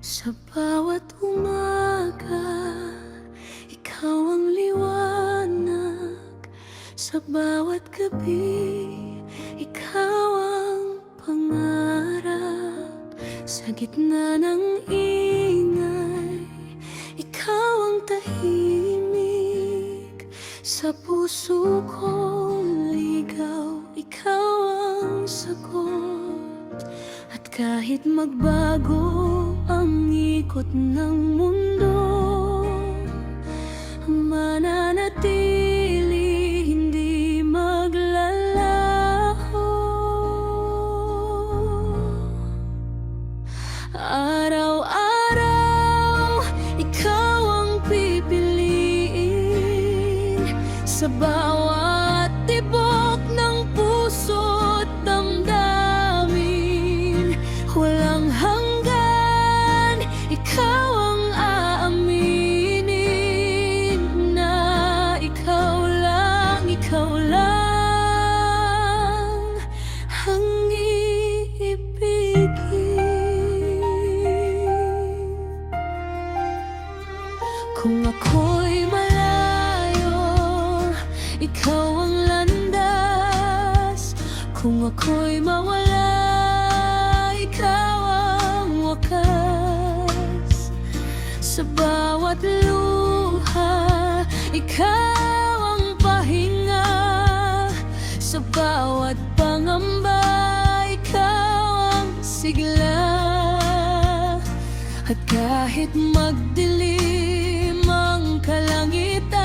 Sa bawat umaga, ikaw ang liwanag. Sa bawat gabi, ikaw ang pangarap. Sa gitna ng ingay, ikaw ang tahimik. Sa puso kong ligaw, ikaw ang sagot. At kahit magbago ang ikot ng mundo, mananatili, hindi maglalaho. Araw-araw, ikaw ang pipiliin. Sa bawat tibok ng puso't damdamin, walang hanggan, ikaw ang aaminin na ikaw lang ang iibigin. Kung ako'y malayo, ikaw ang landas. Kung ako'y mawala, ikaw ang wakas. Sa bawat luha, ikaw ang pahinga. Sa bawat pangamba, ikaw ang sigla. At kahit magdilim ang kalangitan,